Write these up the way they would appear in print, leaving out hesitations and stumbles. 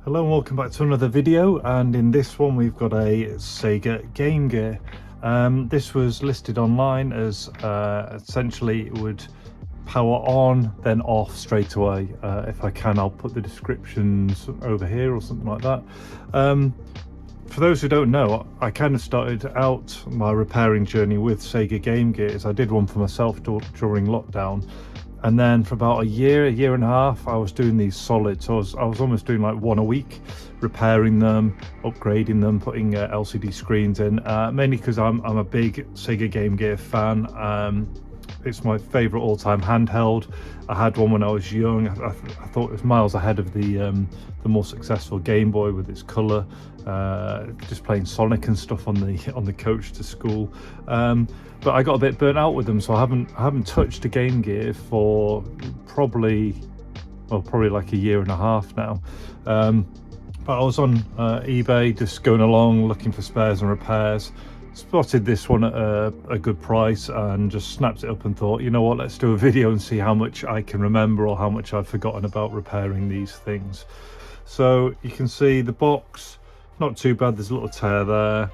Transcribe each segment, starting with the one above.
Hello and welcome back to another video, and in this one we've got a Sega Game Gear. This was listed online as essentially it would power on then off straight away. If I can, I'll put the descriptions over here or something like that. For those who don't know, I kind of started out my repairing journey with Sega Game Gears. I did one for myself during lockdown. And then for about a year and a half, I was doing these solids. So I was almost doing like one a week, repairing them, upgrading them, putting LCD screens in, mainly because I'm a big Sega Game Gear fan. It's my favorite all-time handheld. I had one when I was young. I thought it was miles ahead of the more successful Game Boy with its color, just playing Sonic and stuff on the coach to school. But I got a bit burnt out with them, so I haven't touched a Game Gear for probably like a year and a half now. But I was on eBay just going along looking for spares and repairs, spotted this one at a good price and just snapped it up and thought, you know what, let's do a video and see how much I can remember or how much I've forgotten about repairing these things. So you can see the box, not too bad. There's a little tear there,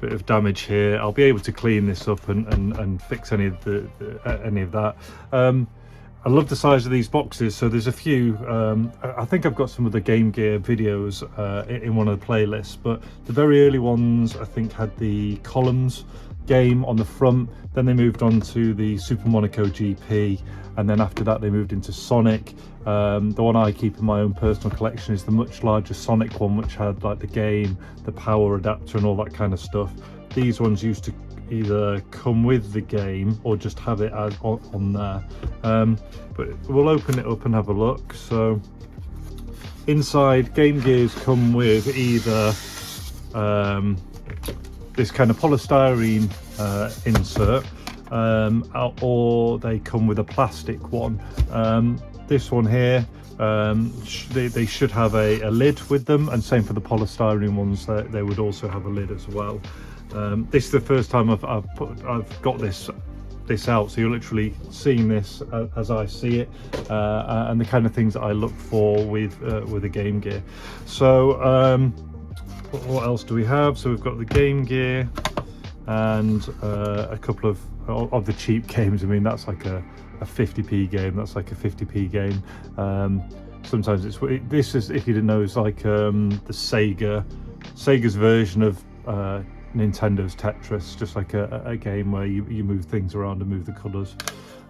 bit of damage here. I'll be able to clean this up and fix any of that. I love the size of these boxes. So there's a few, I think I've got some of the Game Gear videos in one of the playlists, but the very early ones I think had the Columns game on the front. Then they moved on to the Super Monaco GP, and then after that they moved into Sonic. The one I keep in my own personal collection is the much larger Sonic one, which had like the game, the power adapter and all that kind of stuff. These ones used to either come with the game or just have it as on there. But we'll open it up and have a look. So inside, Game Gears come with either this kind of polystyrene insert, or they come with a plastic one. This one here, they should have a lid with them, and same for the polystyrene ones. They would also have a lid as well. This is the first time I've got this out, so you're literally seeing this as I see it, and the kind of things that I look for with a Game Gear. So what else do we have? So we've got the Game Gear and a couple of the cheap games. I mean, that's like a 50p game, that's like a 50p game. Sometimes this is, if you didn't know, it's like the Sega's version of Nintendo's Tetris, just like a game where you move things around and move the colours.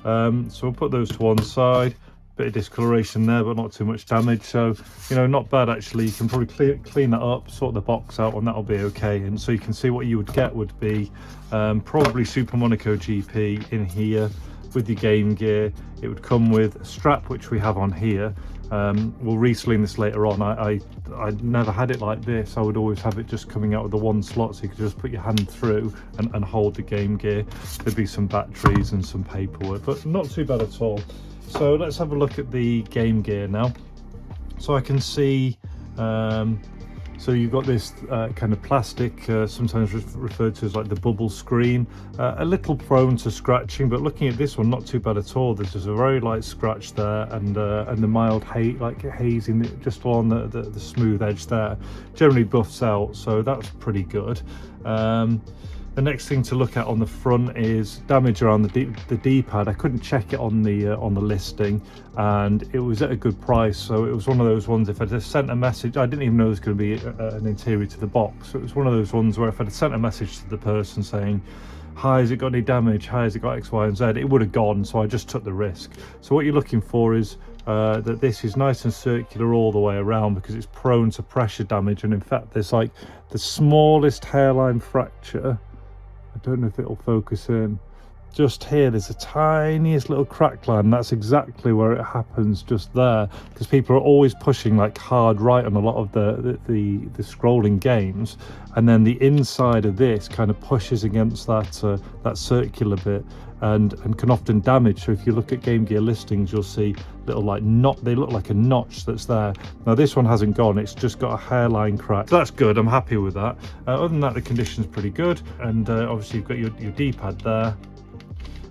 So we'll put those to one side. Bit of discoloration there, but not too much damage, so you know, not bad actually. You can probably clean that up, sort the box out, and that'll be okay. And so you can see what you would get would be probably Super Monaco GP in here with your Game Gear. It would come with a strap, which we have on here. We'll re-sling this later on. I never had it like this. I would always have it just coming out with the one slot, so you could just put your hand through and hold the Game Gear. There'd be some batteries and some paperwork, but not too bad at all. So let's have a look at the Game Gear now. So I can see, so you've got this kind of plastic, sometimes referred to as like the bubble screen, a little prone to scratching, but looking at this one, not too bad at all. There's just a very light scratch there, and the mild hazing just along the smooth edge there. Generally buffs out, so that's pretty good. The next thing to look at on the front is damage around the D-pad. I couldn't check it on the listing, and it was at a good price. So it was one of those ones, if I just sent a message, I didn't even know there was going to be an interior to the box. So it was one of those ones where if I'd sent a message to the person saying, hi, has it got any damage? Hi, has it got X, Y, and Z? It would have gone, so I just took the risk. So what you're looking for is that this is nice and circular all the way around, because it's prone to pressure damage. And in fact, there's like the smallest hairline fracture. I don't know if it'll focus in. Just here, there's a tiniest little crack line. That's exactly where it happens, just there, because people are always pushing like hard right on a lot of the scrolling games, and then the inside of this kind of pushes against that circular bit and can often damage. So if you look at Game Gear listings, you'll see little like they look like a notch that's there. Now this one hasn't gone, it's just got a hairline crack. So that's good, I'm happy with that. Other than that, the condition's pretty good, and obviously you've got your D-pad there,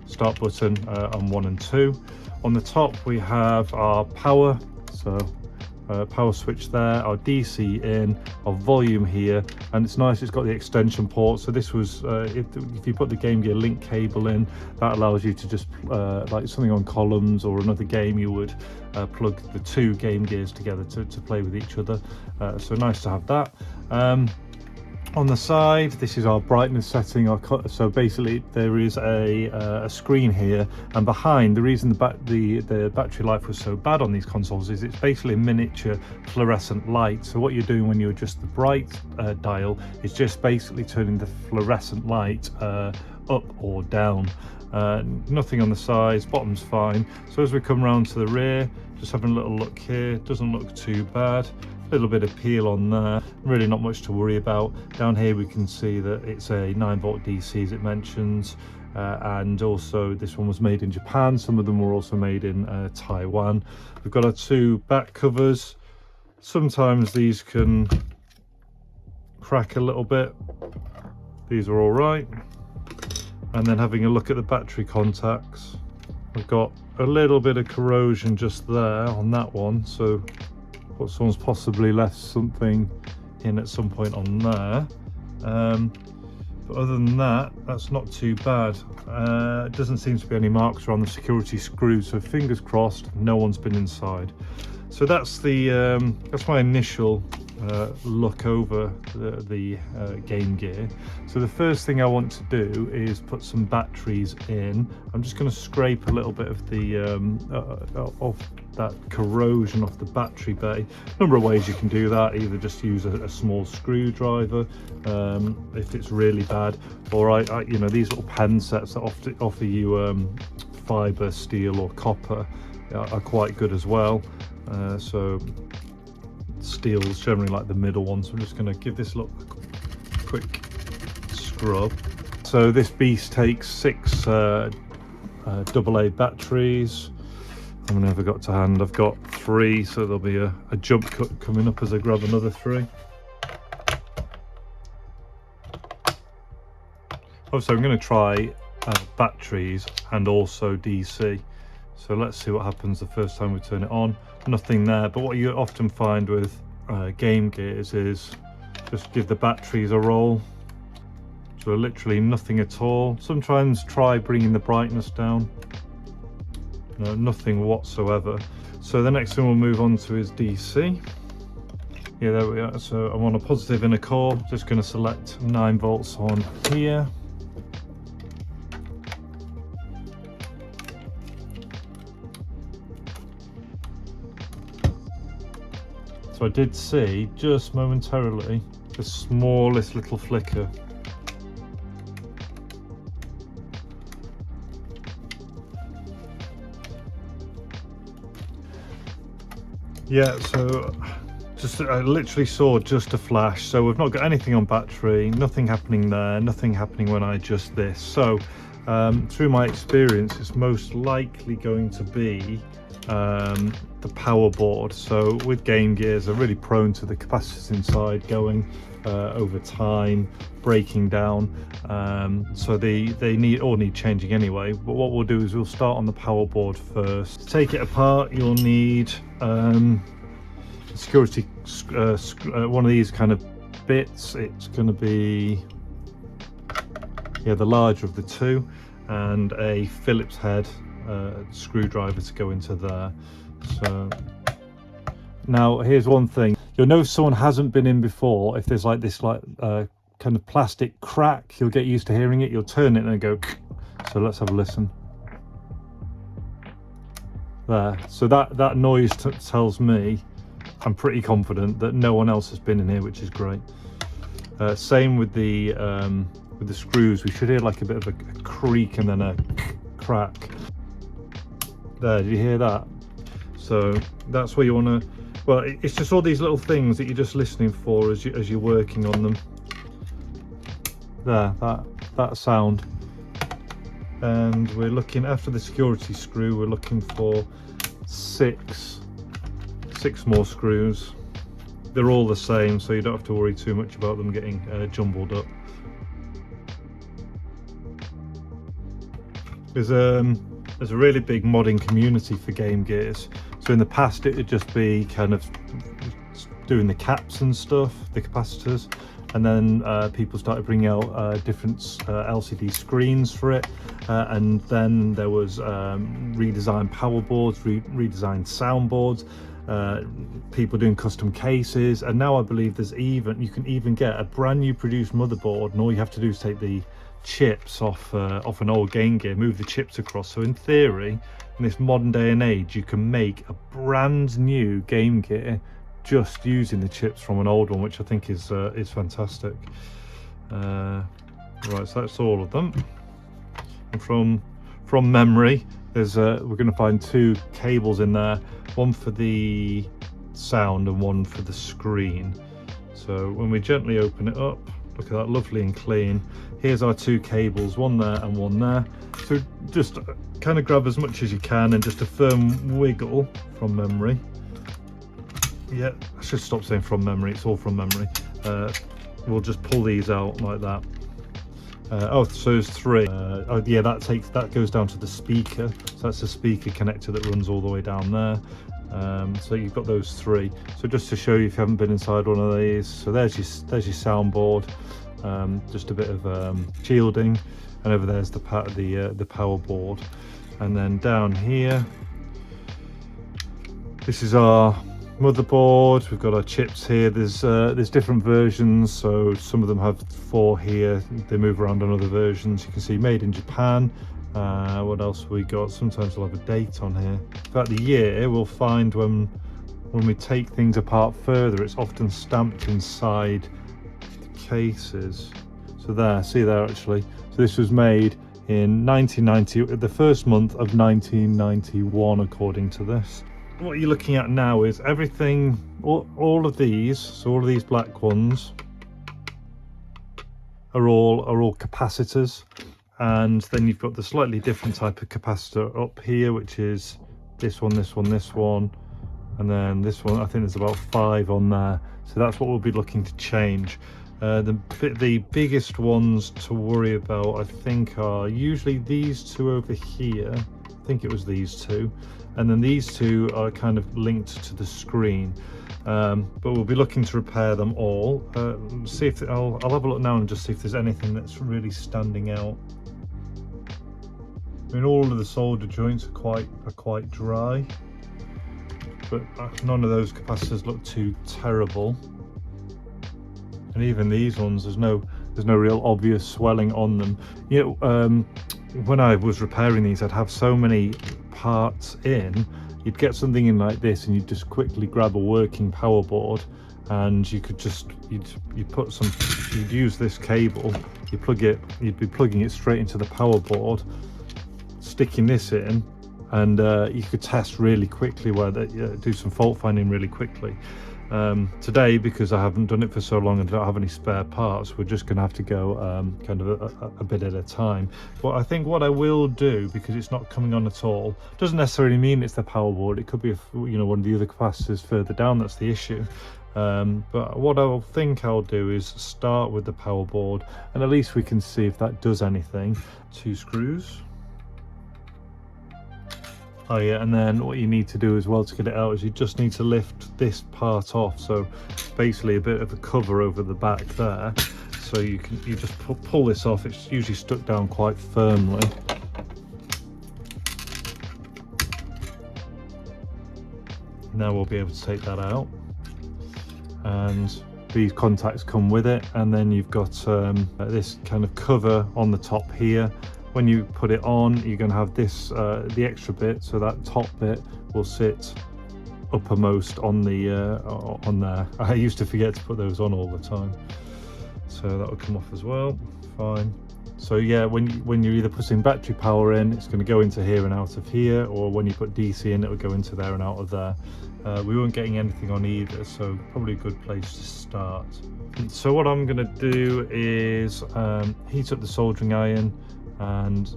start button on 1 and 2. On the top we have our power, so power switch there, our DC in, our volume here, and it's nice, it's got the extension port. So this was, if you put the Game Gear Link cable in, that allows you to just, like something on Columns or another game, you would plug the two Game Gears together to play with each other. So nice to have that. On the side, this is our brightness setting. So basically there is a screen here, and behind, the reason the battery life was so bad on these consoles is it's basically a miniature fluorescent light. So what you're doing when you adjust the bright dial is just basically turning the fluorescent light up or down. Nothing on the sides, bottom's fine. So as we come round to the rear, just having a little look here, doesn't look too bad. Little bit of peel on there, really not much to worry about. Down here we can see that it's a 9-volt DC, as it mentions, and also this one was made in Japan. Some of them were also made in Taiwan. We've got our two back covers. Sometimes these can crack a little bit. These are all right. And then having a look at the battery contacts, I've got a little bit of corrosion just there on that one, so someone's possibly left something in at some point on there. But other than that, that's not too bad. It doesn't seem to be any marks around the security screws, so fingers crossed no one's been inside. So that's my initial look over the Game Gear. So the first thing I want to do is put some batteries in. I'm just going to scrape a little bit of the of that corrosion off the battery bay. A number of ways you can do that. Either just use a small screwdriver if it's really bad, or you know, these little pen sets that offer you fiber, steel or copper are quite good as well. So steel is generally like the middle one, so I'm just going to give this a little quick scrub. So this beast takes 6 AA batteries. I've never got to hand, I've got 3, so there'll be a jump cut coming up as I grab another 3. Also, I'm going to try batteries and also DC. So let's see what happens the first time we turn it on. Nothing there, but what you often find with Game Gears is just give the batteries a roll. So literally nothing at all. Sometimes try bringing the brightness down. No, nothing whatsoever. So the next thing we'll move on to is DC. Yeah, there we are. So I'm on a positive inner core. Just going to select 9 volts on here. So I did see just momentarily the smallest little flicker. Yeah, so I literally saw just a flash. So we've not got anything on battery, nothing happening there, nothing happening when I adjust this. So through my experience, it's most likely going to be the power board. So with Game Gears, they're really prone to the capacitors inside going over time, breaking down. So they all need changing anyway. But what we'll do is we'll start on the power board first. To take it apart, you'll need security one of these kind of bits. It's going to be the larger of the two, and a Phillips head screwdriver to go into there. So now here's one thing you'll know if someone hasn't been in before. If there's like this kind of plastic crack, you'll get used to hearing it. You'll turn it and go. So let's have a listen there. So that noise tells me, I'm pretty confident that no one else has been in here, which is great. Same with the screws. We should hear like a bit of a creak and then a crack. There, did you hear that? So that's where you want to, well, it's just all these little things that you're just listening for as you're working on them. There, that sound. And we're looking, after the security screw, we're looking for six more screws. They're all the same, so you don't have to worry too much about them getting jumbled up. There's a really big modding community for Game Gears. So in the past it would just be kind of doing the caps and stuff, the capacitors, and then people started bringing out different LCD screens for it, and then there was redesigned power boards, redesigned soundboards, people doing custom cases, and now I believe you can even get a brand new produced motherboard, and all you have to do is take the chips off an old Game Gear, move the chips across. So in theory, in this modern day and age, you can make a brand new Game Gear just using the chips from an old one, which I think is fantastic. Right, so that's all of them. And from memory, there's we're going to find 2 cables in there, one for the sound and one for the screen. So when we gently open it up, look at that, lovely and clean. Here's our 2 cables, one there and one there. So just kind of grab as much as you can, and just a firm wiggle from memory. Yeah, I should stop saying from memory, it's all from memory. We'll just pull these out like that. Oh, so there's 3. Oh yeah, that goes down to the speaker. So that's the speaker connector that runs all the way down there. So you've got those 3. So just to show you if you haven't been inside one of these, so there's your soundboard, just a bit of shielding, and over there's the power board, and then down here, this is our motherboard. We've got our chips here. There's different versions, so some of them have 4 here, they move around on other versions. You can see made in Japan. What else have we got? Sometimes we'll have a date on here. In fact, the year we'll find when we take things apart further, it's often stamped inside the cases. So there, see there actually. So this was made in 1990, the first month of 1991 according to this. What you're looking at now is everything, all of these, so all of these black ones are all capacitors, and then you've got the slightly different type of capacitor up here, which is this one, this one, this one, and then this one. I think there's about 5 on there, so that's what we'll be looking to change. The biggest ones to worry about, I think, are usually these 2 over here. I think it was these 2. And then these 2 are kind of linked to the screen, but we'll be looking to repair them all. See if I'll have a look now and just see if there's anything that's really standing out. I mean, all of the solder joints are quite dry, but none of those capacitors look too terrible. And even these ones, there's no real obvious swelling on them. You know, when I was repairing these, I'd have so many parts in, you'd get something in like this, and you'd just quickly grab a working power board, and you could just you'd use this cable, you'd be plugging it straight into the power board, sticking this in, and you could test really quickly do some fault finding really quickly. Today, because I haven't done it for so long and don't have any spare parts, we're just going to have to go kind of a bit at a time. But I think what I will do, because it's not coming on at all, doesn't necessarily mean it's the power board. It could be one of the other capacitors further down that's the issue. But what I'll do is start with the power board, and at least we can see if that does anything. 2 screws. Oh yeah, and then what you need to do as well to get it out is you just need to lift this part off. So basically a bit of a cover over the back there. So you just pull this off. It's usually stuck down quite firmly. Now we'll be able to take that out. And these contacts come with it. And then you've got this kind of cover on the top here. When you put it on, you're going to have this, the extra bit, so that top bit will sit uppermost on there. I used to forget to put those on all the time, so that will come off as well. Fine. So yeah, when you're either putting battery power in, it's going to go into here and out of here, or when you put DC in, it will go into there and out of there. We weren't getting anything on either, so probably a good place to start. So what I'm going to do is heat up the soldering iron and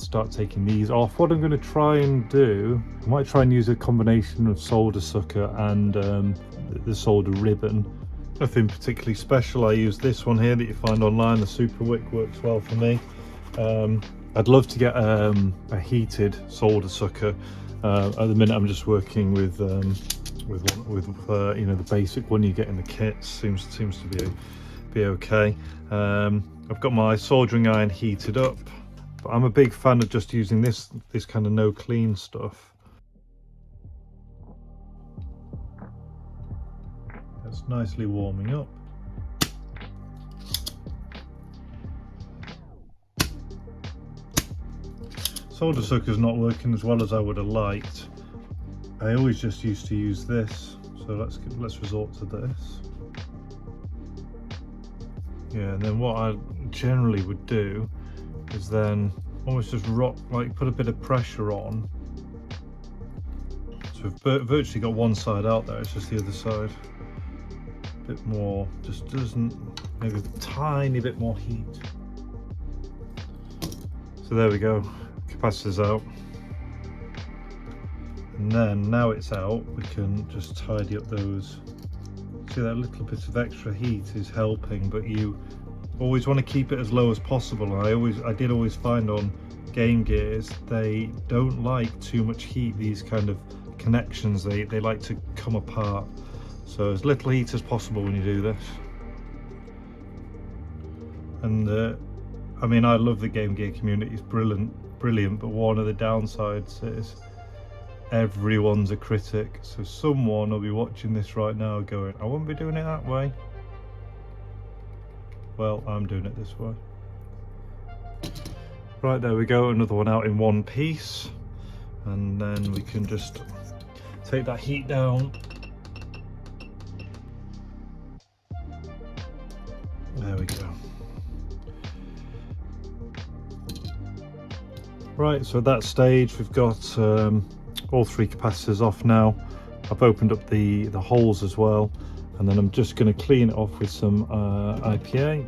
start taking these off. What I'm going to try and do, I might try and use a combination of solder sucker and the solder ribbon. Nothing particularly special. I use this one here that you find online. The Super Wick works well for me. I'd love to get a heated solder sucker, At the minute I'm just working with you know, the basic one you get in the kits. Seems to be okay. I've got my soldering iron heated up, but I'm a big fan of just using this kind of no clean stuff. That's nicely warming up. Solder sucker's not working as well as I would have liked. I always just used to use this, so let's resort to this. Yeah, and then what I generally would do is then almost just put a bit of pressure on. So we've virtually got one side out there, it's just the other side. A bit more, just doesn't, maybe a tiny bit more heat. So there we go, capacitor's out. And then now it's out, we can just tidy up those. See, that little bit of extra heat is helping, but you always want to keep it as low as possible. I did always find on Game Gears, they don't like too much heat. These kind of connections, they like to come apart. So as little heat as possible when you do this. And I mean, I love the Game Gear community, it's brilliant, but one of the downsides is everyone's a critic. So someone will be watching this right now going, I wouldn't be doing it that way. Well, I'm doing it this way. Right, there we go, another one out in one piece. And then we can just take that heat down. There we go. Right, so at that stage we've got all three capacitors off now. I've opened up the holes as well, and then I'm just going to clean it off with some IPA.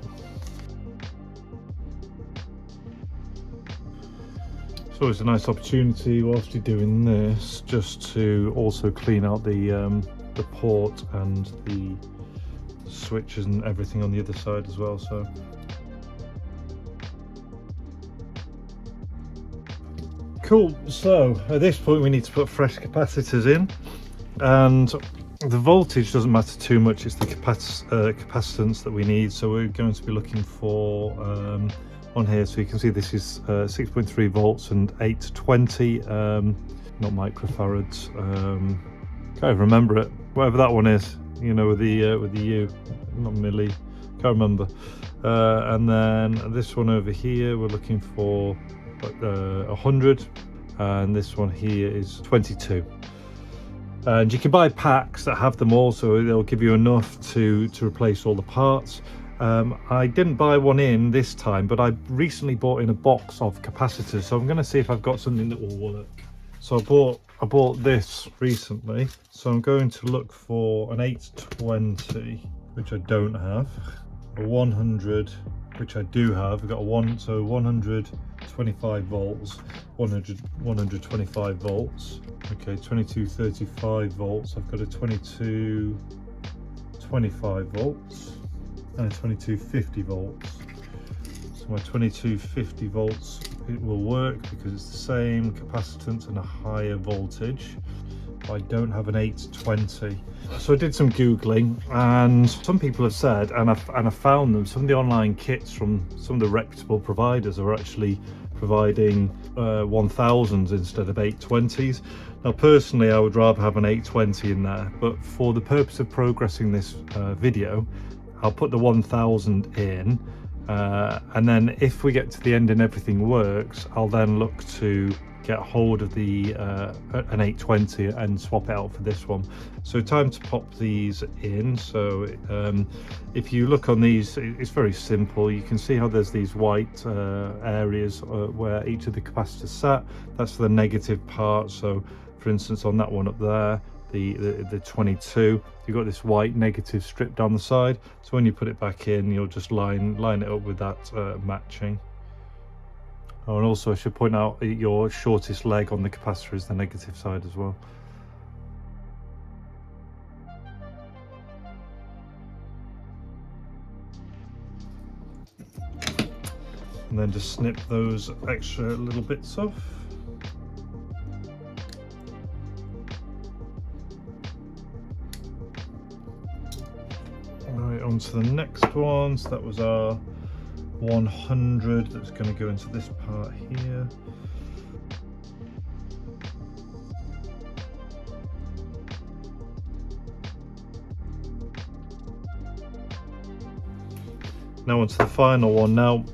It's always a nice opportunity whilst you're doing this just to also clean out the port and the switches and everything on the other side as well. So cool. So at this point we need to put fresh capacitors in, and the voltage doesn't matter too much, it's the capacitance that we need. So we're going to be looking for on here, so you can see this is 6.3 volts and 820, not microfarads, can't even remember it, whatever that one is, you know, with the U, not milli, can't remember. And then this one over here we're looking for 100, and this one here is 22. And you can buy packs that have them all, so they'll give you enough to replace all the parts. I didn't buy one in this time, but I recently bought in a box of capacitors, so I'm going to see if I've got something that will work. So I bought this recently, so I'm going to look for an 820, which I don't have, a 100, which I do have. I've got a 125 volts, 125 volts. Okay, 2235 volts. I've got a 2225 volts and a 2250 volts. So my 2250 volts, it will work because it's the same capacitance and a higher voltage. I don't have an 820. So I did some Googling, and some people have said, and I found them, some of the online kits from some of the reputable providers are actually providing 1000s instead of 820s. Now personally I would rather have an 820 in there, but for the purpose of progressing this video, I'll put the 1000 in, and then if we get to the end and everything works, I'll then look to get hold of the an 820 and swap it out for this one. So time to pop these in. So if you look on these, it's very simple. You can see how there's these white areas where each of the capacitors sat. That's the negative part. So for instance, on that one up there, the 22, you've got this white negative strip down the side. So when you put it back in, you'll just line it up with that matching. Oh, and also I should point out your shortest leg on the capacitor is the negative side as well. And then just snip those extra little bits off. on to the next one. So that was our 100. That's going to go into this part here. Now onto the final one. Now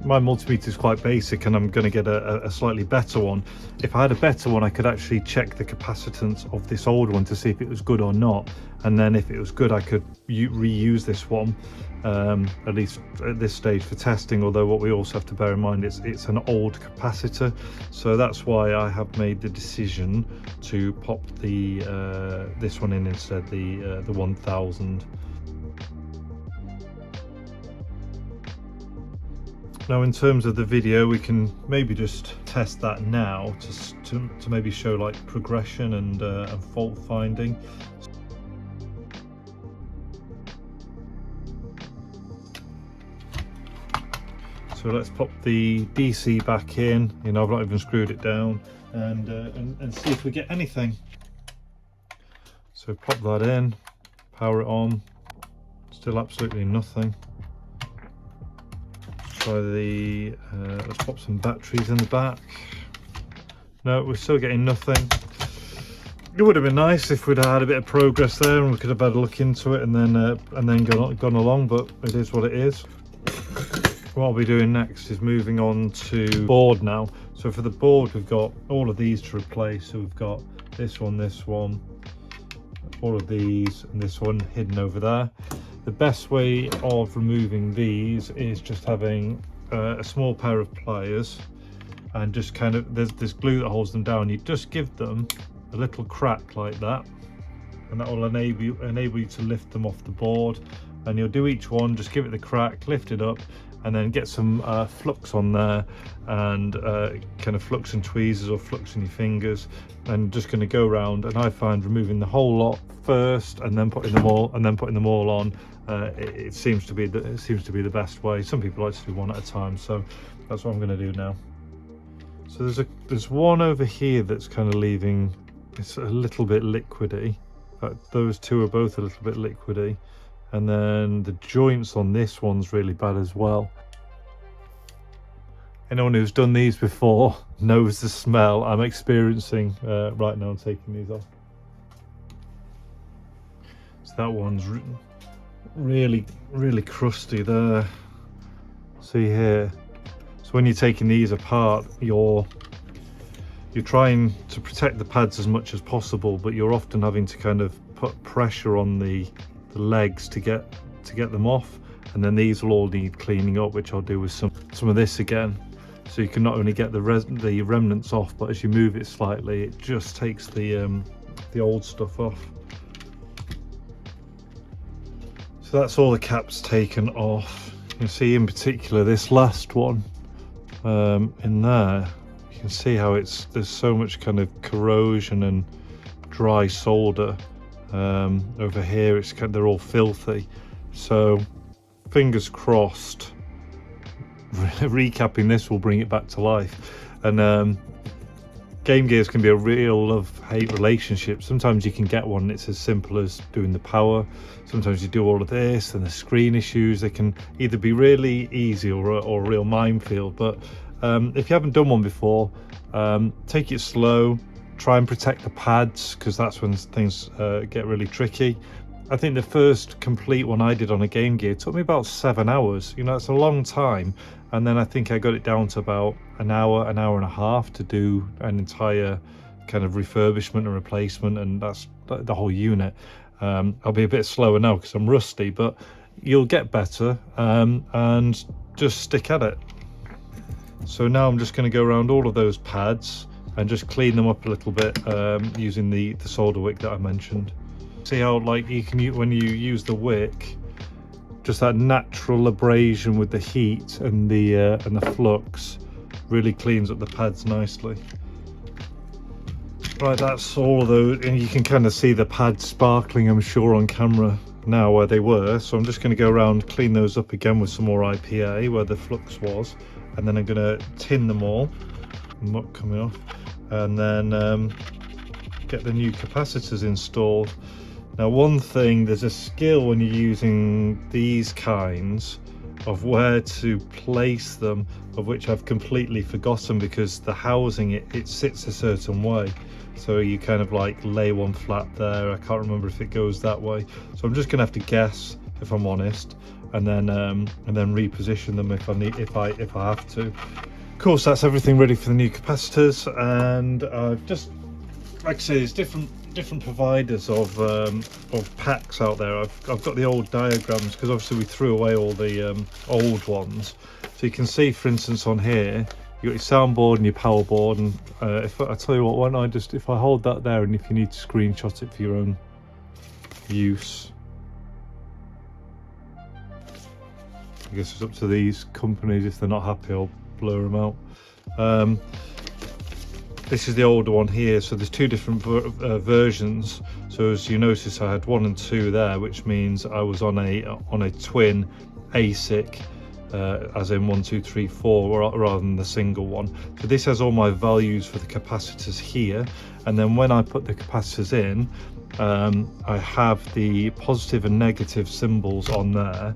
my multimeter is quite basic and I'm going to get a slightly better one. If I had a better one, I could actually check the capacitance of this old one to see if it was good or not, and then if it was good I could reuse this one, at least at this stage, for testing. Although what we also have to bear in mind is it's an old capacitor, so that's why I have made the decision to pop the this one in instead, the 1000. Now in terms of the video, we can maybe just test that now to maybe show like progression and fault finding. So let's pop the DC back in. You know, I've not even screwed it down, and see if we get anything. So pop that in, power it on, still absolutely nothing. Try the let's pop some batteries in the back. No, we're still getting nothing. It would have been nice if we'd had a bit of progress there and we could have had a look into it and then gone along, but it is what it is. What I'll be doing next is moving on to board now. So for the board, we've got all of these to replace. So we've got this one, all of these, and this one hidden over there. The best way of removing these is just having a small pair of pliers, and just kind of, there's glue that holds them down. You just give them a little crack like that, and that will enable you to lift them off the board. And you'll do each one, just give it the crack, lift it up, and then get some flux on there, and kind of flux and tweezers or flux in your fingers, and just going to go around. And I find removing the whole lot first and then putting them all on, it seems to be the best way. Some people like to do one at a time, so that's what I'm going to do now. So there's one over here that's kind of leaving, it's a little bit liquidy. In fact, those two are both a little bit liquidy. And then the joints on this one's really bad as well. Anyone who's done these before knows the smell I'm experiencing right now. I'm taking these off. So that one's really crusty there. See here. So when you're taking these apart, you're trying to protect the pads as much as possible, but you're often having to kind of put pressure on the legs to get them off, and then these will all need cleaning up, which I'll do with some of this again. So you can not only get the remnants off, but as you move it slightly, it just takes the old stuff off. So that's all the caps taken off. You can see in particular this last one in there, you can see how there's so much kind of corrosion and dry solder. Over here it's they're all filthy, so fingers crossed recapping this will bring it back to life. And Game Gears can be a real love-hate relationship. Sometimes you can get one and it's as simple as doing the power. Sometimes you do all of this and the screen issues. They can either be really easy or a real minefield. But if you haven't done one before, take it slow. Try and protect the pads, because that's when things get really tricky. I think the first complete one I did on a Game Gear took me about 7 hours. You know, it's a long time. And then I think I got it down to about an hour and a half to do an entire kind of refurbishment and replacement, and that's the whole unit. I'll be a bit slower now because I'm rusty, but you'll get better, and just stick at it. So now I'm just going to go around all of those pads and just clean them up a little bit using the solder wick that I mentioned. See how, like, you can, when you use the wick, just that natural abrasion with the heat and the flux really cleans up the pads nicely. Right, that's all of those, and you can kind of see the pads sparkling, I'm sure, on camera now where they were. So I'm just going to go around, clean those up again with some more IPA where the flux was, and then I'm going to tin them all, muck coming off, and then get the new capacitors installed. Now one thing, there's a skill when you're using these kinds of where to place them, of which I've completely forgotten, because the housing, it sits a certain way. So you kind of like lay one flat there. I can't remember if it goes that way. So I'm just gonna have to guess, if I'm honest, and then reposition them if I have to. Of course, that's everything ready for the new capacitors, and I've just, like I say, there's different providers of packs out there. I've got the old diagrams, because obviously we threw away all the old ones. So you can see, for instance, on here you got your soundboard and your power board, and if I tell you what, why don't I just, if I hold that there, and if you need to screenshot it for your own use, I guess it's up to these companies. If they're not happy, I'll blur them out. This is the older one here, so there's two different versions. So as you notice, I had 1 and 2 there, which means I was on a twin ASIC, as in 1, 2, 3, 4, rather than the single one. So this has all my values for the capacitors here, and then when I put the capacitors in, I have the positive and negative symbols on there.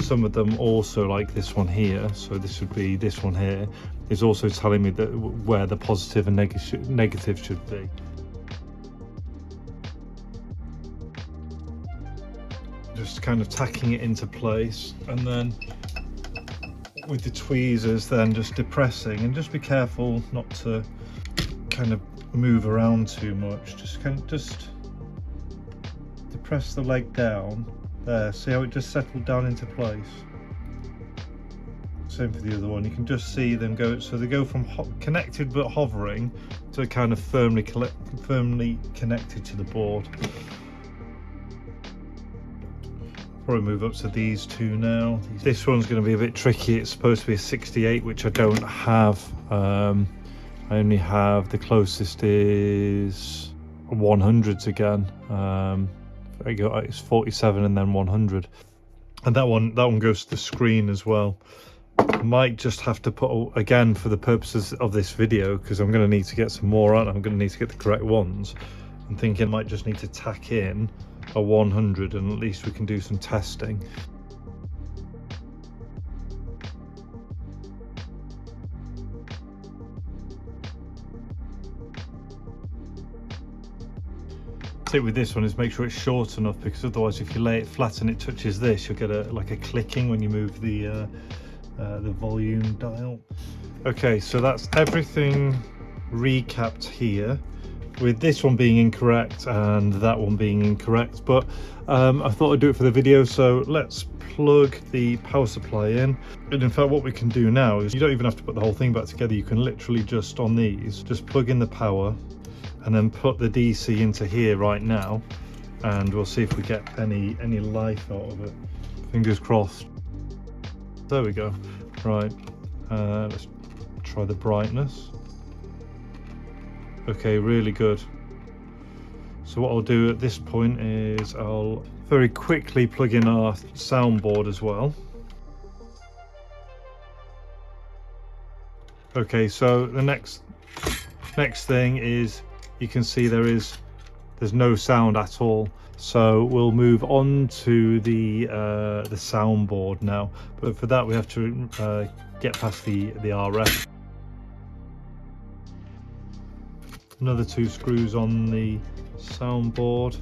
Some of them also, like this one here, so this would be this one here, is also telling me that where the positive and negative should be. Just kind of tacking it into place, and then with the tweezers then just depressing, and just be careful not to kind of move around too much. Just depress the leg down. There, see how it just settled down into place? Same for the other one. You can just see them go, so they go from connected but hovering to kind of firmly connected to the board. Probably move up to these two now. This one's going to be a bit tricky. It's supposed to be a 68, which I don't have. I only have, the closest is 100s again. It's 47 and then 100, and that one goes to the screen as well. I might just have to put, again, for the purposes of this video, because I'm going to need to get some more on, I'm going to need to get the correct ones. I'm thinking I might just need to tack in a 100, and at least we can do some testing. With this one is make sure it's short enough, because otherwise if you lay it flat and it touches this, you'll get like a clicking when you move the volume dial. Okay, so that's everything recapped here, with this one being incorrect and that one being incorrect, but I thought I'd do it for the video. So let's plug the power supply in, and in fact what we can do now is, you don't even have to put the whole thing back together. You can literally just, on these, just plug in the power and then put the DC into here right now, and we'll see if we get any life out of it. Fingers crossed. There we go. Right, let's try the brightness. Okay, really good. So what I'll do at this point is I'll very quickly plug in our soundboard as well. Okay, so the next thing is, you can see there's no sound at all. So we'll move on to the soundboard now, but for that we have to get past the RF. Another 2 screws on the soundboard.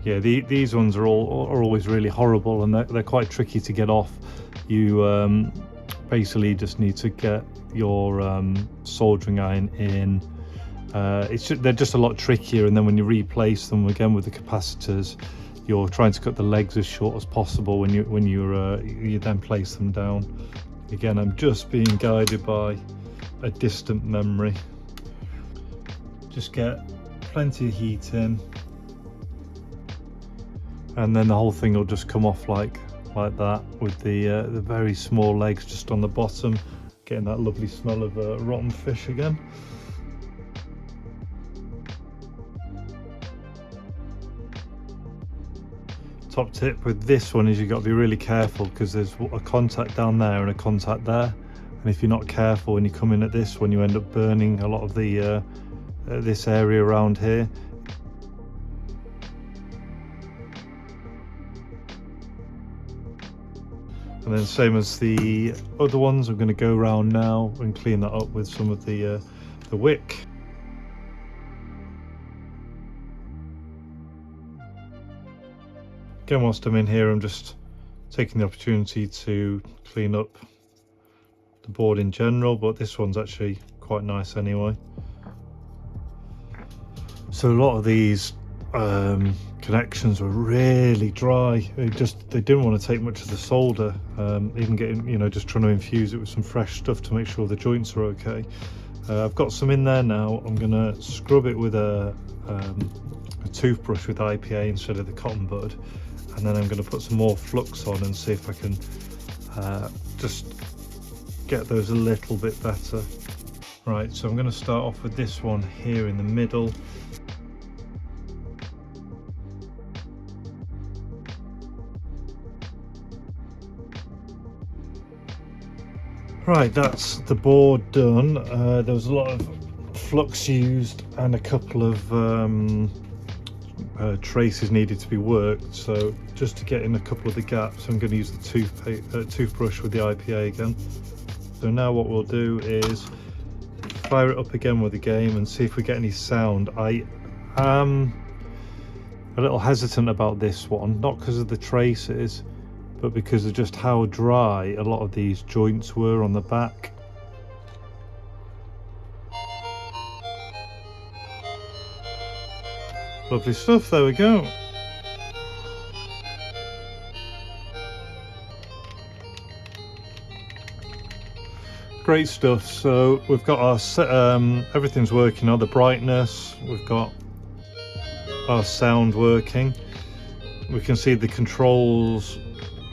Yeah, these ones are always really horrible, and they're quite tricky to get off. You basically just need to get your soldering iron in. They're just a lot trickier, and then when you replace them again with the capacitors, you're trying to cut the legs as short as possible when you then place them down. Again, I'm just being guided by a distant memory. Just get plenty of heat in, and then the whole thing will just come off like that, with the very small legs just on the bottom, getting that lovely smell of rotten fish again. Top tip with this one is you've got to be really careful, because there's a contact down there and a contact there, and if you're not careful when you come in at this one, you end up burning a lot of the this area around here. And then same as the other ones, I'm going to go around now and clean that up with some of the wick. Again, whilst I'm in here, I'm just taking the opportunity to clean up the board in general, but this one's actually quite nice anyway. So a lot of these connections were really dry. They didn't want to take much of the solder, even getting, you know, just trying to infuse it with some fresh stuff to make sure the joints are okay. I've got some in there now. I'm gonna scrub it with a toothbrush with IPA instead of the cotton bud, and then I'm going to put some more flux on and see if I can just get those a little bit better. Right, so I'm going to start off with this one here in the middle. Right, that's the board done. There was a lot of flux used and a couple of traces needed to be worked, so just to get in a couple of the gaps, I'm going to use the toothbrush with the IPA again. So now what we'll do is fire it up again with the game and see if we get any sound. I am a little hesitant about this one, not because of the traces, but because of just how dry a lot of these joints were on the back. Lovely stuff, there we go. Great stuff. So we've got our everything's working now, the brightness, we've got our sound working. We can see the controls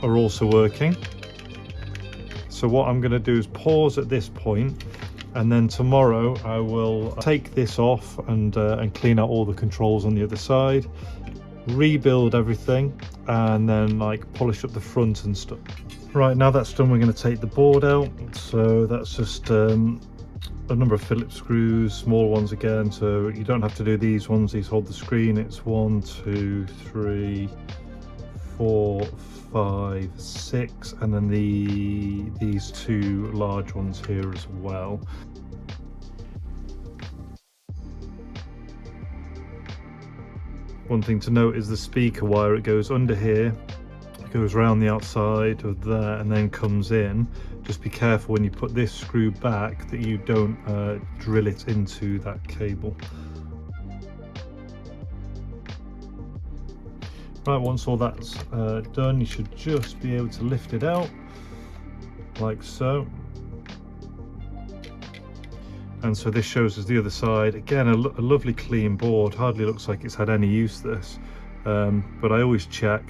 are also working. So what I'm going to do is pause at this point, and then tomorrow I will take this off and clean out all the controls on the other side, rebuild everything, and then like polish up the front and stuff. Right, now that's done, we're going to take the board out. So that's just a number of Phillips screws, small ones again, so you don't have to do these ones, these hold the screen. It's 1, 2, 3, 4, 5, 6, and then these two large ones here as well. One thing to note is the speaker wire. It goes under here, it goes around the outside of there, and then comes in. Just be careful when you put this screw back that you don't drill it into that cable. Right, once all that's done, you should just be able to lift it out like so. And so this shows us the other side. Again, a lovely clean board. Hardly looks like it's had any use, this. But I always check.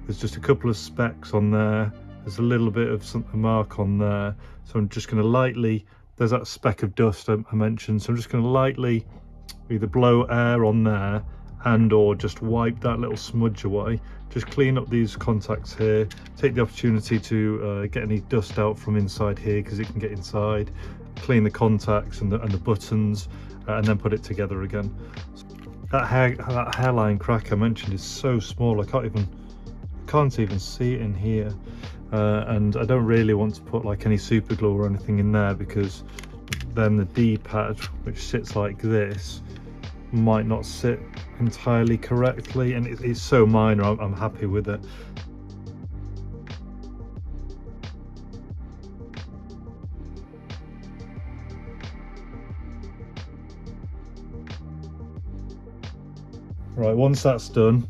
There's just a couple of specks on there. There's a little bit of a mark on there. So I'm just going to lightly, there's that speck of dust I mentioned. So I'm just going to lightly either blow air on there and or just wipe that little smudge away. Just clean up these contacts here. Take the opportunity to get any dust out from inside here, because it can get inside. Clean the contacts and the buttons, and then put it together again. That hairline crack I mentioned is so small, I can't even see it in here. And I don't really want to put like any super glue or anything in there, because then the D-pad, which sits like this, might not sit entirely correctly, and it's so minor. I'm happy with it. Right, once that's done,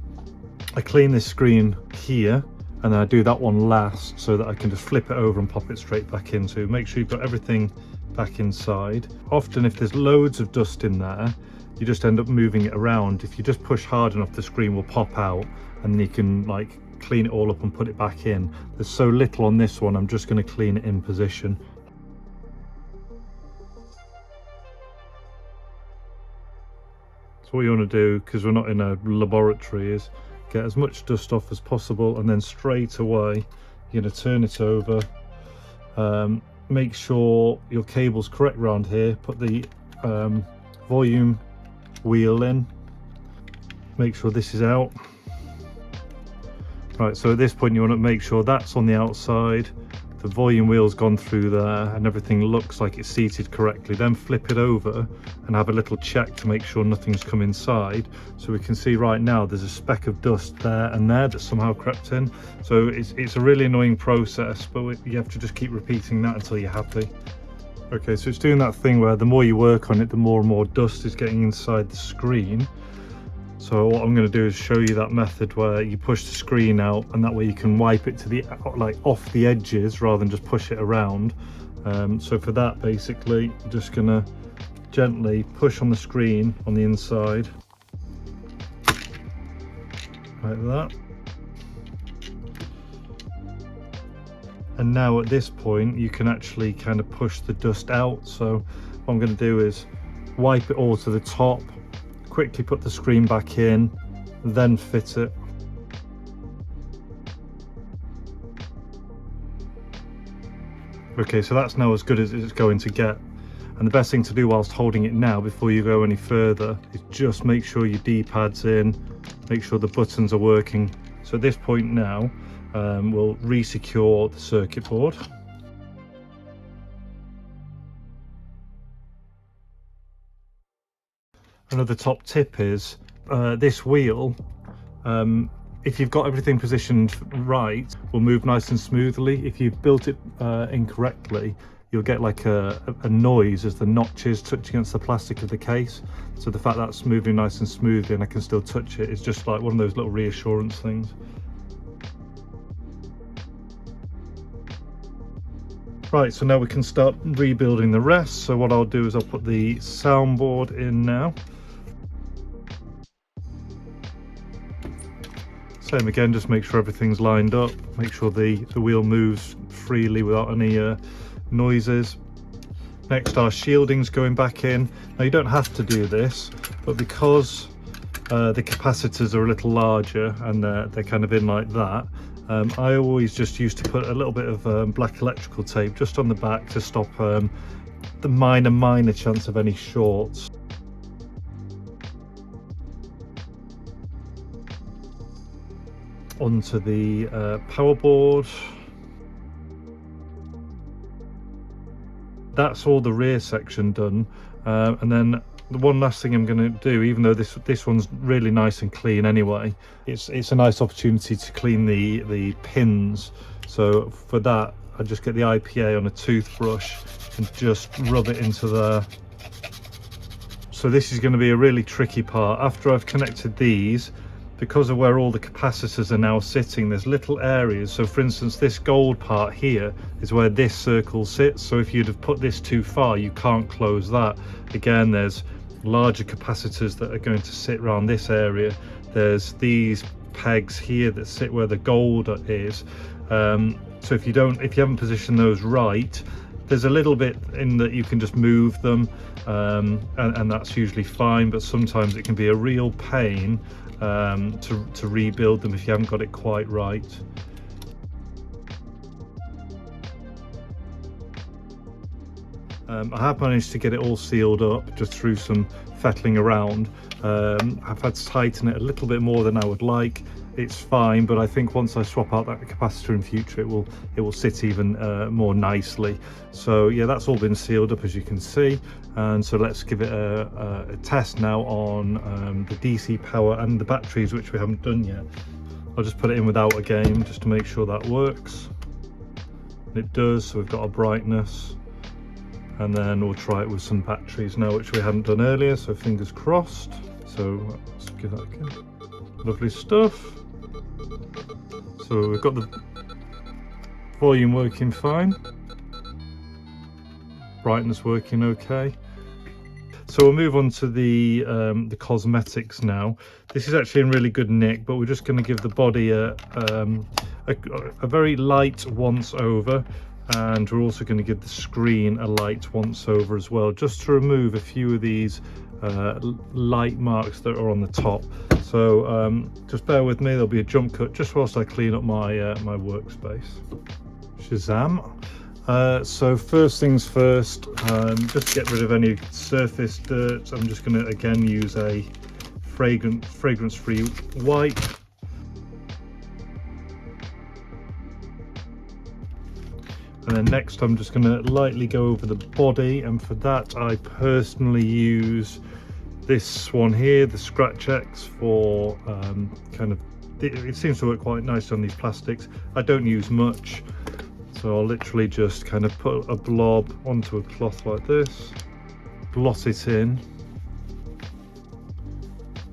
I clean this screen here, and then I do that one last, so that I can just flip it over and pop it straight back into. Make sure you've got everything back inside. Often if there's loads of dust in there, you just end up moving it around. If you just push hard enough, the screen will pop out, and then you can like clean it all up and put it back in. There's so little on this one, I'm just going to clean it in position. So what you want to do, because we're not in a laboratory, is get as much dust off as possible, and then straight away you're going to turn it over. Make sure your cable's correct round here. Put the volume wheel in. Make sure this is out. Right, so at this point you want to make sure that's on the outside, the volume wheel's gone through there, and everything looks like it's seated correctly. Then flip it over and have a little check to make sure nothing's come inside. So we can see right now there's a speck of dust there and there that somehow crept in. So it's a really annoying process, but you have to just keep repeating that until you're happy. Okay, so it's doing that thing where the more you work on it, the more and more dust is getting inside the screen. So what I'm going to do is show you that method where you push the screen out, and that way you can wipe it to the off the edges rather than just push it around. So for that, basically, I'm just going to gently push on the screen on the inside, like that. And now at this point you can actually kind of push the dust out. So what I'm going to do is wipe it all to the top, quickly put the screen back in, then fit it. Okay, so that's now as good as it's going to get. And the best thing to do whilst holding it now, before you go any further, is just make sure your D-pad's in, make sure the buttons are working. So at this point now, we'll re-secure the circuit board. Another top tip is this wheel, if you've got everything positioned right, will move nice and smoothly. If you've built it incorrectly, you'll get like a noise as the notches touch against the plastic of the case. So the fact that it's moving nice and smoothly and I can still touch it is just like one of those little reassurance things. Right, so now we can start rebuilding the rest. So what I'll do is I'll put the soundboard in now. Same again, just make sure everything's lined up, make sure the wheel moves freely without any noises. Next, our shielding's going back in. Now you don't have to do this, but because the capacitors are a little larger and they're kind of in like that, I always just used to put a little bit of black electrical tape just on the back to stop the minor chance of any shorts. Onto the power board. That's all the rear section done, and then the one last thing I'm going to do, even though this one's really nice and clean anyway, it's a nice opportunity to clean the pins. So for that, I just get the IPA on a toothbrush and just rub it into there. So this is going to be a really tricky part. After I've connected these, because of where all the capacitors are now sitting, there's little areas. So for instance, this gold part here is where this circle sits. So if you'd have put this too far, you can't close that. Again, there's larger capacitors that are going to sit around this area. There's these pegs here that sit where the gold is. So if you haven't positioned those right, there's a little bit in that you can just move them, and that's usually fine, but sometimes it can be a real pain to rebuild them if you haven't got it quite right. I have managed to get it all sealed up just through some fettling around. I've had to tighten it a little bit more than I would like. It's fine, but I think once I swap out that capacitor in future, it will sit even more nicely. So yeah, that's all been sealed up, as you can see. And so let's give it a test now on the DC power and the batteries, which we haven't done yet. I'll just put it in without a game just to make sure that works. And it does, so we've got our brightness. And then we'll try it with some batteries now, which we hadn't done earlier, so fingers crossed. So let's give that a go. Lovely stuff. So we've got the volume working fine, brightness working okay. So we'll move on to the cosmetics now. This is actually in really good nick, but we're just going to give the body a very light once over. And we're also going to give the screen a light once over as well, just to remove a few of these light marks that are on the top. So just bear with me, there'll be a jump cut just whilst I clean up my my workspace. Shazam! So first things first, just to get rid of any surface dirt, I'm just going to again use a fragrance-free wipe. And then next I'm just going to lightly go over the body, and for that I personally use this one here, the Scratch X, for kind of, it seems to work quite nice on these plastics. I don't use much, so I'll literally just kind of put a blob onto a cloth like this, blot it in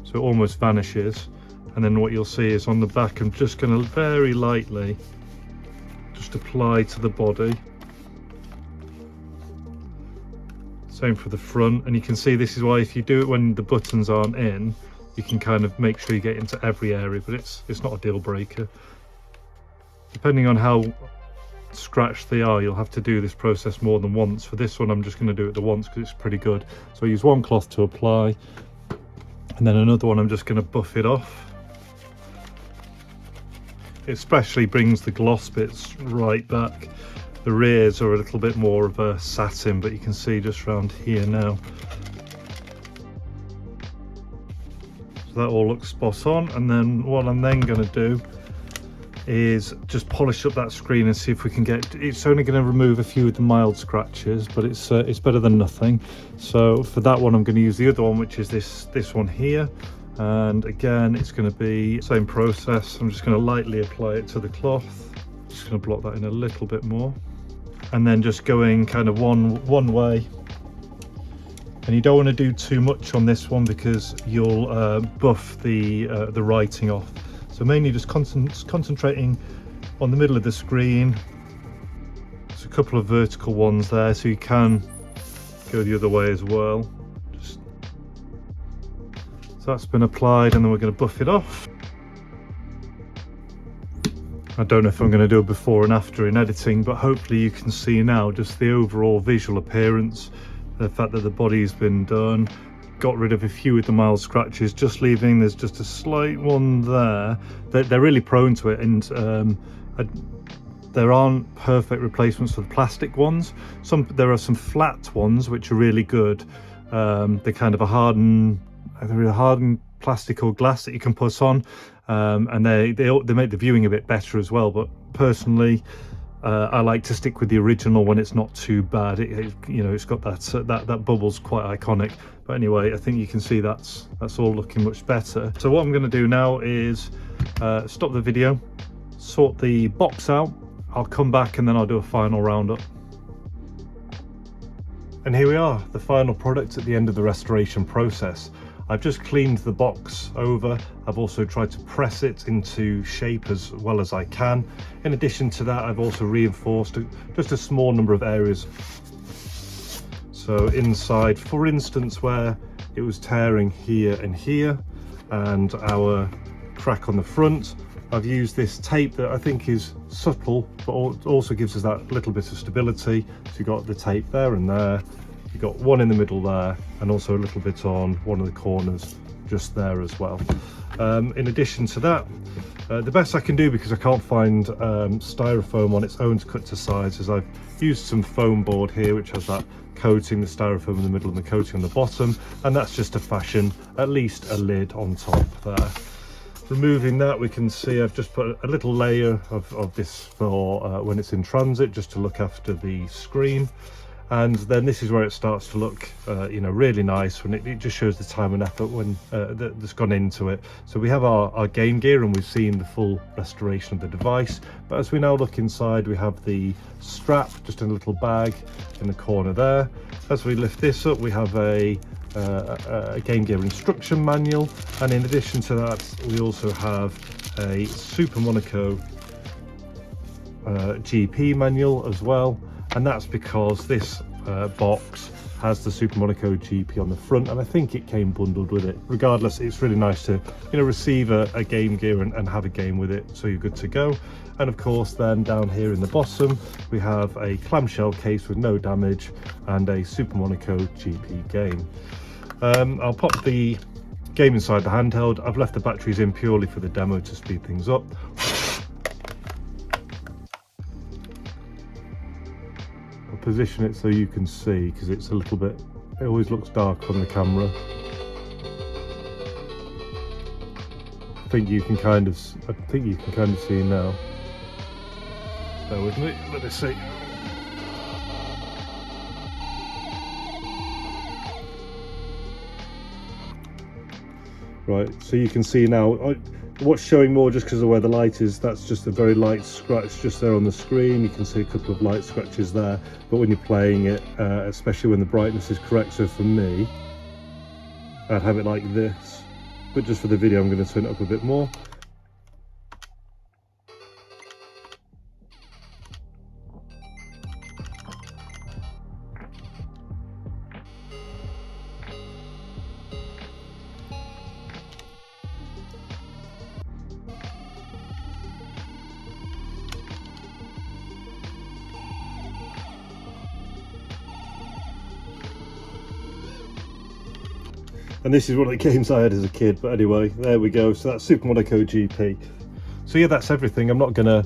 so it almost vanishes, and then what you'll see is on the back I'm just going to very lightly just apply to the body. Same for the front, and you can see this is why if you do it when the buttons aren't in, you can kind of make sure you get into every area, but it's not a deal breaker. Depending on how scratched they are, you'll have to do this process more than once. For this one I'm just going to do it the once because it's pretty good. So I use one cloth to apply, and then another one I'm just going to buff it off. It especially brings the gloss bits right back. The rears are a little bit more of a satin, but you can see just around here now. So that all looks spot on, and then what I'm then going to do is just polish up that screen and see if we can get, it's only going to remove a few of the mild scratches, but it's better than nothing. So for that one I'm going to use the other one, which is this one here. And again, it's going to be the same process. I'm just going to lightly apply it to the cloth. Just going to blot that in a little bit more, and then just going kind of one way. And you don't want to do too much on this one because you'll buff the writing off. So mainly just concentrating on the middle of the screen. There's a couple of vertical ones there, so you can go the other way as well. So that's been applied, and then we're going to buff it off. I don't know if I'm going to do a before and after in editing, but hopefully you can see now just the overall visual appearance, the fact that the body's been done. Got rid of a few of the mild scratches, just leaving there's just a slight one there. They're really prone to it, and there aren't perfect replacements for the plastic ones. There are some flat ones which are really good. They're kind of a hardened plastic or glass that you can put on, and they make the viewing a bit better as well. But personally, I like to stick with the original when it's not too bad. You know, it's got that bubble's quite iconic. But anyway, I think you can see that's all looking much better. So what I'm going to do now is stop the video, sort the box out. I'll come back and then I'll do a final roundup. And here we are, the final product at the end of the restoration process. I've just cleaned the box over. I've also tried to press it into shape as well as I can. In addition to that, I've also reinforced just a small number of areas. So inside, for instance, where it was tearing here and here, and our crack on the front, I've used this tape that I think is subtle, but also gives us that little bit of stability. So you've got the tape there and there. You've got one in the middle there, and also a little bit on one of the corners just there as well. In addition to that, the best I can do, because I can't find styrofoam on its own to cut to size, is I've used some foam board here which has that coating, the styrofoam in the middle and the coating on the bottom, and that's just to fashion at least a lid on top there. Removing that, we can see I've just put a little layer of this for when it's in transit, just to look after the screen. And then this is where it starts to look you know, really nice, when it just shows the time and effort when that's gone into it. So we have our game gear, and we've seen the full restoration of the device. But as we now look inside, we have the strap just in a little bag in the corner there. As we lift this up, we have a Game Gear instruction manual, and in addition to that we also have a Super Monaco GP manual as well, and that's because this box has the Super Monaco GP on the front, and I think it came bundled with it. Regardless, it's really nice to, you know, receive a Game Gear and have a game with it, so you're good to go. And of course then down here in the bottom we have a clamshell case with no damage and a Super Monaco GP game. I'll pop the game inside the handheld. I've left the batteries in purely for the demo to speed things up. I'll position it so you can see, because it's a little bit, it always looks dark on the camera. I think you can kind of see now. Bear with me, let me see. Right, so you can see now, what's showing more just because of where the light is, that's just a very light scratch just there on the screen. You can see a couple of light scratches there, but when you're playing it, especially when the brightness is correct, so for me, I'd have it like this, but just for the video I'm going to turn it up a bit more. And this is one of the games I had as a kid, but anyway, there we go. So that's Super Monaco GP. So yeah, that's everything. I'm not gonna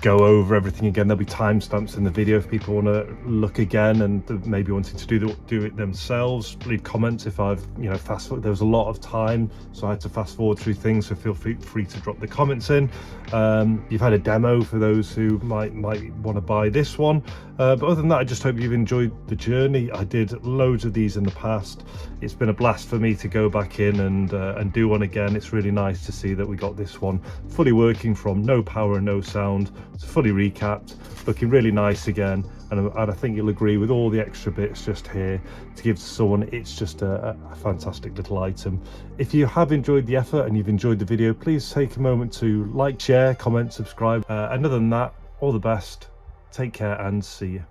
go over everything again. There'll be timestamps in the video if people want to look again and maybe wanting to do it themselves. Leave comments if I've, you know, fast forward. There was a lot of time, so I had to fast forward through things, so feel free to drop the comments in. You've had a demo for those who might want to buy this one, but other than that, I just hope you've enjoyed the journey. I did loads of these in the past. It's been a blast for me to go back in and do one again. It's really nice to see that we got this one fully working from no power and no sound. It's fully recapped, looking really nice again, and I think you'll agree with all the extra bits just here to give to someone. It's just a fantastic little item. If you have enjoyed the effort and you've enjoyed the video, please take a moment to like, share, comment, subscribe, and other than that, all the best, take care and see you.